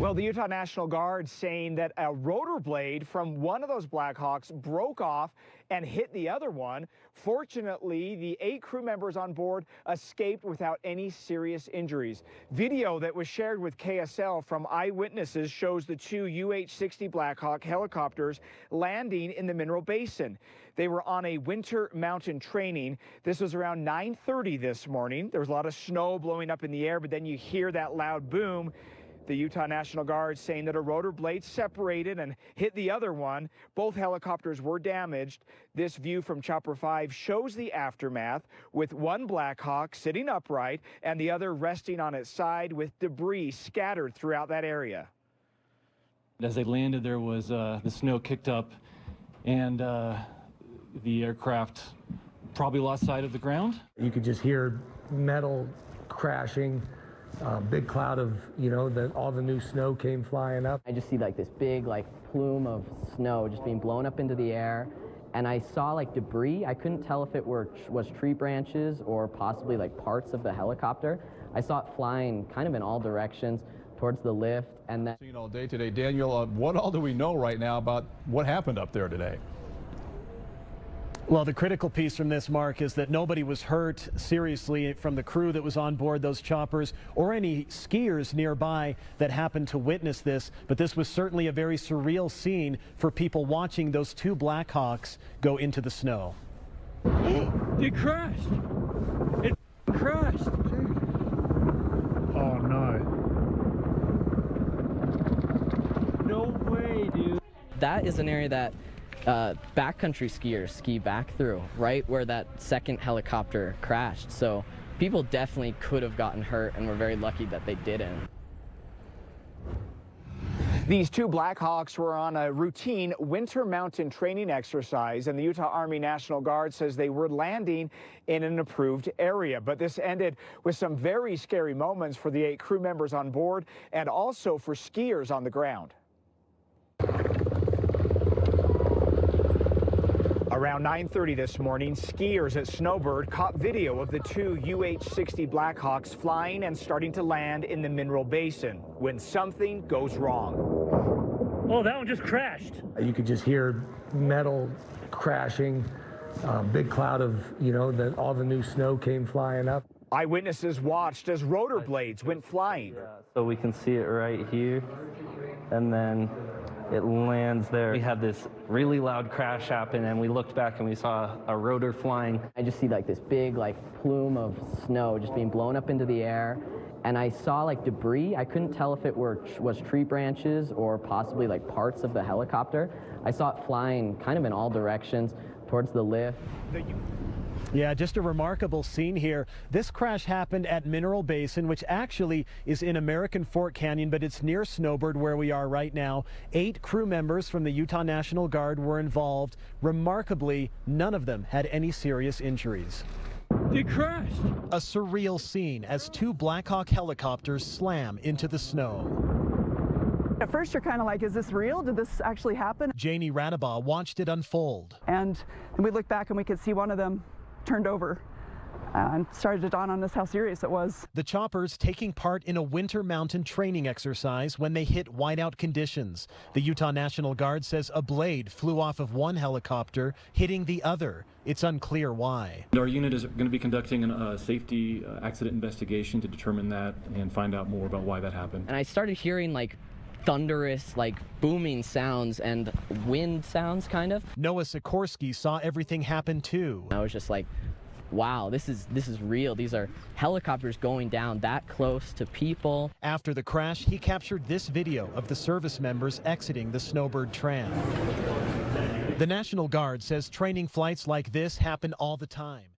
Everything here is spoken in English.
Well, the Utah National Guard saying that a rotor blade from one of those Blackhawks broke off and hit the other one. Fortunately, the 8 crew members on board escaped without any serious injuries. Video that was shared with KSL from eyewitnesses shows the 2 UH-60 Blackhawk helicopters landing in the Mineral Basin. They were on a winter mountain training. This was around 9:30 this morning. There was a lot of snow blowing up in the air, but then you hear that loud boom. The Utah National Guard saying that a rotor blade separated and hit the other one. Both helicopters were damaged. This view from Chopper 5 shows the aftermath, with one Blackhawk sitting upright and the other resting on its side with debris scattered throughout that area. As they landed, there was the snow kicked up, and the aircraft probably lost sight of the ground. You could just hear metal crashing. Big cloud of, all the new snow came flying up. I just see like this big plume of snow just being blown up into the air, and I saw debris. I couldn't tell if it was tree branches or possibly parts of the helicopter. I saw it flying kind of in all directions towards the lift, and then Seen all day today. Daniel, what all do we know right now about what happened up there today? Well, the critical piece from this, Mark, is that nobody was hurt seriously from the crew that was on board those choppers or any skiers nearby that happened to witness this. But this was certainly a very surreal scene for people watching those 2 Blackhawks go into the snow. It crashed. It crashed. Oh, no. No way, dude. that is an area that backcountry skiers ski back through, right where that second helicopter crashed. So people definitely could have gotten hurt, and we're very lucky that they didn't. These 2 Blackhawks were on a routine winter mountain training exercise, and the Utah Army National Guard says they were landing in an approved area. But this ended with some very scary moments for the 8 crew members on board and also for skiers on the ground. Around 9:30 this morning, skiers at Snowbird caught video of the 2 UH-60 Blackhawks flying and starting to land in the Mineral Basin when something goes wrong. Oh, that one just crashed. You could just hear metal crashing, big cloud of, all the new snow came flying up. Eyewitnesses watched as rotor blades went flying. So we can see it right here, and then it lands there. We had this really loud crash happen, and we looked back and we saw a rotor flying. I just see this big plume of snow just being blown up into the air, and I saw debris. I couldn't tell if it was tree branches or possibly parts of the helicopter. I saw it flying kind of in all directions towards the lift. Yeah, just a remarkable scene here. This crash happened at Mineral Basin, which actually is in American Fork Canyon, but it's near Snowbird where we are right now. 8 crew members from the Utah National Guard were involved. Remarkably, none of them had any serious injuries. It crashed. A surreal scene as 2 Blackhawk helicopters slam into the snow. At first, you're kind of like, is this real? Did this actually happen? Janie Radabaugh watched it unfold. And we looked back and we could see one of them turned over, and started to dawn on us how serious it was. The choppers taking part in a winter mountain training exercise when they hit whiteout conditions. The Utah National Guard says a blade flew off of one helicopter, hitting the other. It's unclear why. Our unit is going to be conducting a safety accident investigation to determine that and find out more about why that happened. And I started hearing thunderous, booming sounds and wind sounds, kind of. Noah Sikorsky saw everything happen too. I was just like, wow, this is real. These are helicopters going down that close to people. After the crash, he captured this video of the service members exiting the Snowbird tram. The National Guard says training flights like this happen all the time.